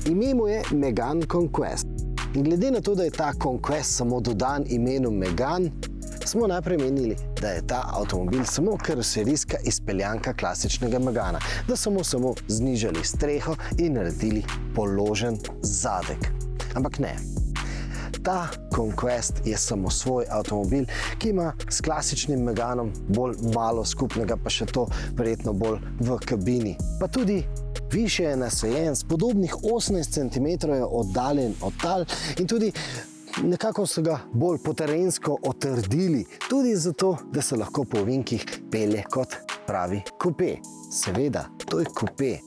Ime mu je Megane Conquest. In glede na to, da je ta Conquest samo dodan imenu Megane, smo najprej menili, da je ta avtomobil samo karoserijska izpeljanka klasičnega Megana, da smo samo znižali streho in naredili položen zadek. Ampak ne. Ta Conquest je samosvoj avtomobil, ki ima s klasičnim Meganom bolj malo skupnega, pa še to verjetno bolj v kabini. Pa tudi više je nasajen, s podobnih 18 cm je oddaljen od tal in tudi nekako so ga bolj poterensko otrdili, tudi zato, da se lahko po ovinkih pelje kot pravi kupe. Seveda, to je kupe.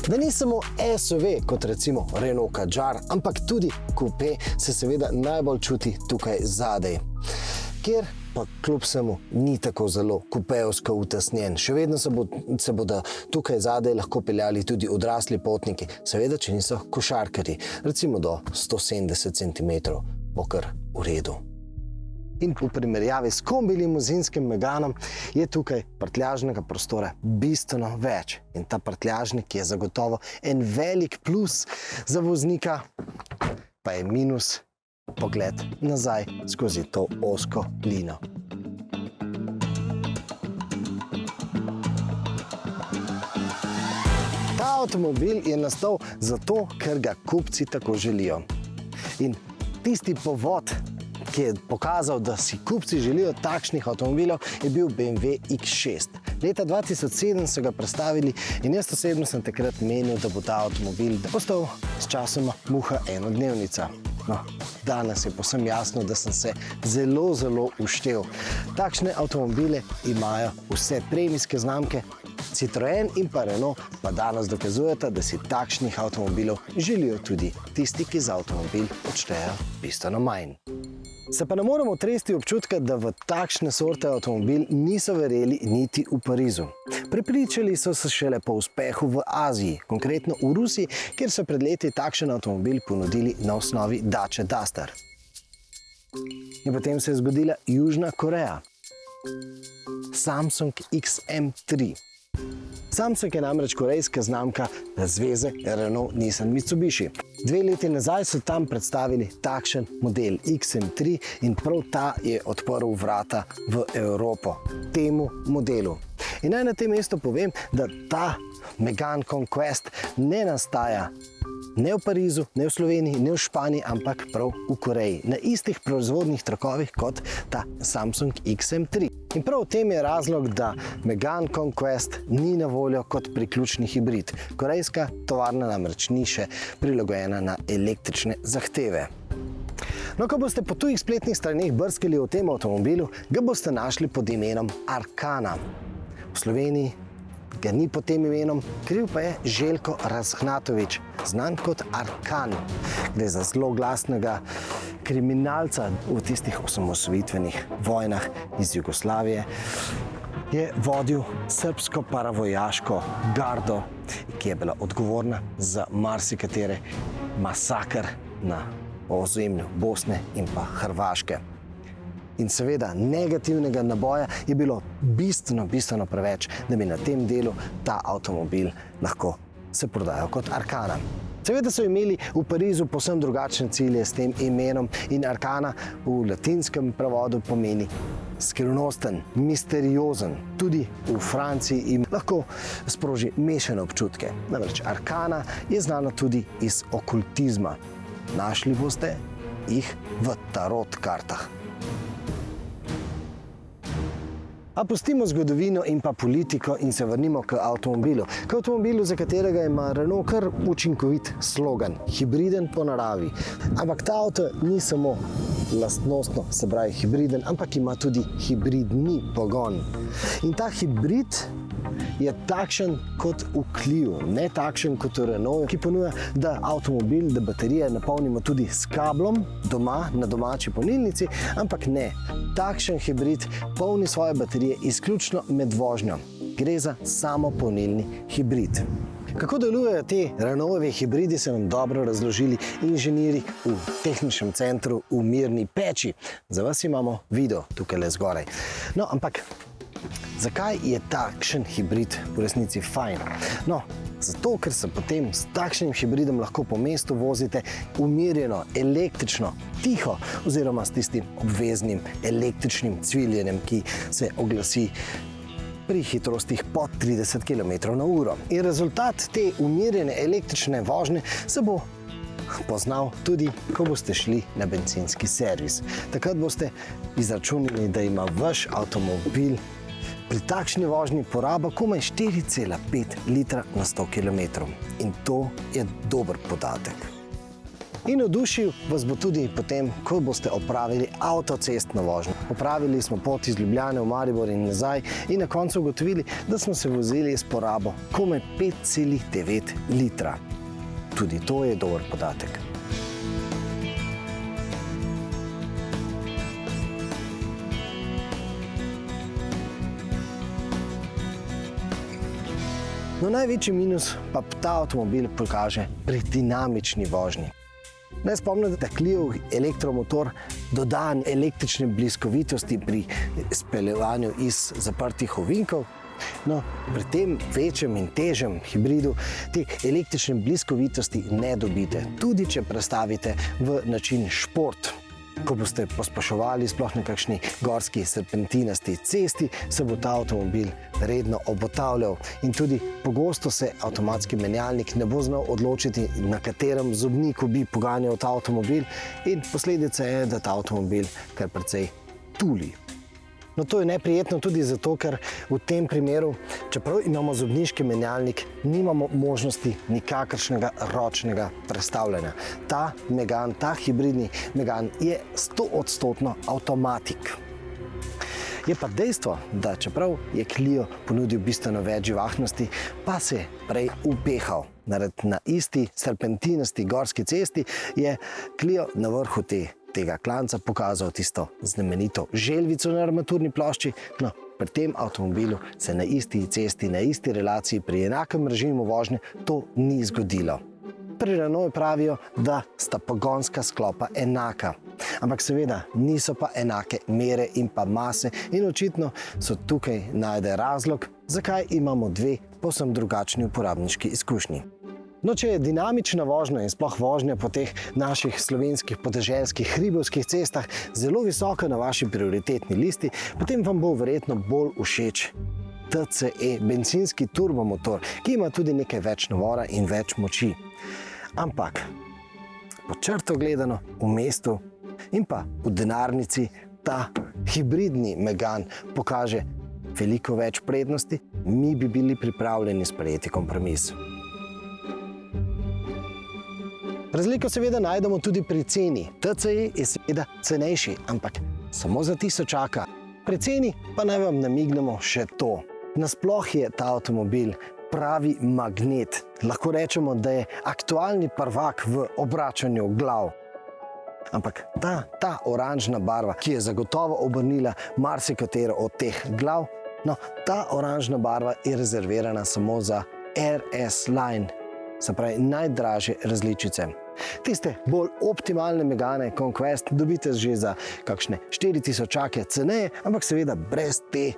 Da ni samo SUV, kot recimo Renault Kadjar, ampak tudi kupe se seveda najbolj čuti tukaj zadaj, kjer pa kljub vsemu ni tako zelo kupejevsko utesnjen. Še vedno se bodo tukaj zadaj lahko peljali tudi odrasli potniki, seveda, če niso košarkarji, recimo do 170 cm, bo kar v redu. In v primerjavi s kombi limuzinskim Meganom je tukaj prtljažnega prostora bistveno več. In ta prtljažnik je zagotovo en velik plus za voznika, pa je minus pogled nazaj skozi to ozko lino. Ta avtomobil je nastal zato, ker ga kupci tako želijo. In tisti povod, ki je pokazal, da si kupci želijo takšnih avtomobilov, je bil BMW X6. Leta 2007 so ga predstavili in jaz osebno sem takrat menil, da bo ta avtomobil postal s časoma muha enodnevnica. No, danes je povsem jasno, da sem se zelo uštel. Takšne avtomobile imajo vse premijske znamke, Citroen in pa Renault pa danes dokazujeta, da si takšnih avtomobilov želijo tudi tisti, ki za avtomobil odštejejo bistveno manj. Se pa ne moremo tresti občutka, da v takšne sorte avtomobil niso verjeli niti v Parizu. Prepričali so se šele po uspehu v Aziji, konkretno v Rusiji, kjer so pred leti takšen avtomobil ponudili na osnovi Dacia Duster. In potem se je zgodila Južna Koreja. Samsung XM3. Samsung je namreč korejska znamka zveze Renault Nissan Mitsubishi. 2 leti nazaj so tam predstavili takšen model XM3 in prav ta je odprl vrata v Evropo temu modelu. In naj na tem mestu povem, da ta Megane Conquest ne nastaja ne v Parizu, ne v Sloveniji, ne v Španiji, ampak prav v Koreji, na istih proizvodnih trakovih kot ta Samsung XM3. In prav v tem je razlog, da Megane Conquest ni na voljo kot priključni hibrid. Korejska tovarna namreč ni še prilagojena na električne zahteve. No, ko boste po tujih spletnih straneh brskali o tem avtomobilu, ga boste našli pod imenom Arkana. V Sloveniji ga ni pod tem imenom, kriv pa je Željko Razhnatovič, znan kot Arkan. Gre za zelo glasnega kriminalca v tistih osamosvojitvenih vojnah iz Jugoslavije. Je vodil srbsko paravojaško gardo, ki je bila odgovorna za marsikatere masakr na ozemlju Bosne in pa Hrvaške. In seveda negativnega naboja je bilo bistveno preveč, da bi na tem delu ta avtomobil lahko se prodajal kot Arkana. Seveda so imeli v Parizu povsem drugačne cilje s tem imenom in Arkana v latinskem prevodu pomeni skrivnosten, misteriozen. Tudi v Franciji jim lahko sproži mešane občutke. Namreč Arkana je znana tudi iz okultizma. Našli boste jih v tarot kartah. A pustimo zgodovino in pa politiko in se vrnimo k avtomobilu. K avtomobilu, za katerega ima Renault kar učinkovit slogan, hibriden po naravi. Ampak ta avto ni samo lastnostno, se pravi hibriden, ampak ima tudi hibridni pogon. In ta hibrid je takšen kot v Clio, ne takšen kot v Renault, ki ponuja, da avtomobil, da baterije napolnimo tudi s kablom doma, na domači polnilnici, ampak ne. Takšen hibrid polni svoje baterije izključno med vožnjo. Gre za samopolnilni hibrid. Kako delujejo te Renaultovi hibridi, so nam dobro razložili inženirji v tehničnem centru v Mirni Peči. Za vas imamo video tukaj le zgoraj. No, ampak Zakaj je takšen hibrid v resnici fajn? No, zato, ker se potem s takšnim hibridom lahko po mestu vozite umirjeno, električno, tiho oziroma s tistim obveznim električnim cviljenjem, ki se oglasi pri hitrostih pod 30 km/h. In rezultat te umirjene električne vožnje se bo poznal tudi, ko boste šli na bencinski servis. Takrat boste izračunali, da ima vaš avtomobil pri takšni vožnji poraba komaj 4,5 litra na 100 km. In to je dober podatek. In navdušil vas bo tudi potem, ko boste opravili avtocestno vožnjo. Opravili smo pot iz Ljubljane v Maribor in nazaj in na koncu ugotovili, da smo se vozili s porabo komaj 5,9 litra. Tudi to je dober podatek. No, največji minus pa ta avtomobil pokaže pri dinamični vožnji. Naj spomnim, da Clio elektromotor doda električne bliskovitosti pri speljevanju iz zaprtih ovinkov. No, pri tem večjem in težjem hibridu te električne bliskovitosti ne dobite, tudi če prestavite v način šport. Ko boste pospeševali sploh na kakšni gorski serpentinasti cesti, se bo ta avtomobil redno obotavljal in tudi pogosto se avtomatski menjalnik ne bo znal odločiti, na katerem zobniku bi poganjal ta avtomobil, in posledica je, da ta avtomobil kar precej tuli. No, to je neprijetno tudi zato, ker v tem primeru, čeprav imamo zobniški menjalnik, nimamo možnosti nikakršnega ročnega prestavljanja. Ta Megane, ta hibridni Megane je 100% avtomatik. Je pa dejstvo, da čeprav je Clio ponudil bistveno več živahnosti, pa se je prej upehal. Na isti serpentinasti gorski cesti je Clio na vrhu tega klanca pokazal tisto znamenito želvico na armaturni plošči. No, pri tem avtomobilu se na isti cesti, na isti relaciji, pri enakem režimu vožnje to ni zgodilo. Pri Renaultu pravijo, da sta pogonska sklopa enaka. Ampak seveda niso pa enake mere in pa mase in očitno so tukaj najde razlog, zakaj imamo dve povsem drugačni uporabniški izkušnji. No, če je dinamična vožnja in sploh vožnja po teh naših slovenskih podeželskih hribovskih cestah zelo visoka na vaši prioritetni listi, potem vam bo verjetno bolj všeč TCE, bencinski turbomotor, ki ima tudi nekaj več navora in več moči. Ampak pod črto gledano v mestu in pa v denarnici ta hibridni Megane pokaže veliko več prednosti, mi bi bili pripravljeni sprejeti kompromis. Razliko seveda najdemo tudi pri ceni. TCE je seveda cenejši, ampak samo za tisočaka. Pri ceni pa naj vam namignemo še to. Nasploh je ta avtomobil pravi magnet. Lahko rečemo, da je aktualni prvak v obračanju glav. Ampak ta oranžna barva, ki je zagotovo obrnila marsikatero od teh glav, no, ta oranžna barva je rezervirana samo za RS Line, se pravi najdražje različice. Tiste bolj optimalne Megane Conquest dobite že za kakšne 4000 ceneje, ampak seveda brez te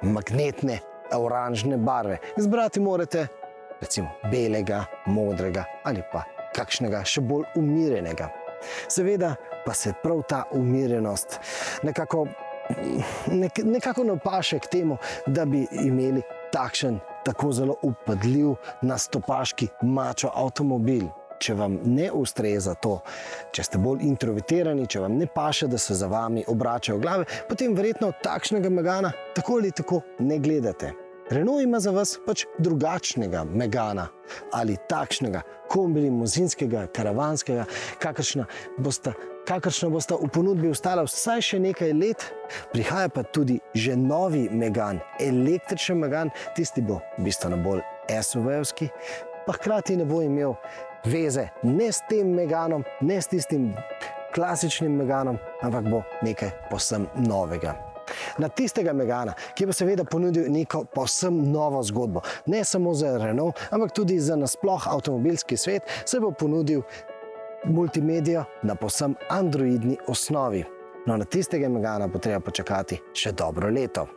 magnetne oranžne barve. Izbrati morate recimo belega, modrega ali pa kakšnega še bolj umirjenega. Seveda pa se prav ta umirjenost nekako ne paše k temu, da bi imeli takšen tako zelo upadljiv nastopaški mačo avtomobil. Če vam ne ustreza to, če ste bolj introvertirani, če vam ne paše, da se za vami obračajo glave, potem verjetno takšnega Megana tako ali tako ne gledate. Renault ima za vas pač drugačnega Megana ali takšnega kombi-limuzinskega, karavanskega, kakršna bosta v ponudbi ostala vsaj še nekaj let. Prihaja pa tudi že novi Megane, električen Megane, tisti bo bistveno bolj SUV-evski, pa hkrati ne bo imel veze ne s tem Meganom, ne s tistim klasičnim Meganom, ampak bo nekaj povsem novega. Na tistega Megana, ki bo seveda ponudil neko povsem novo zgodbo, ne samo za Renault, ampak tudi za nasploh avtomobilski svet, se bo ponudil multimedijo na povsem androidni osnovi. No, na tistega Megana bo treba počakati še dobro leto.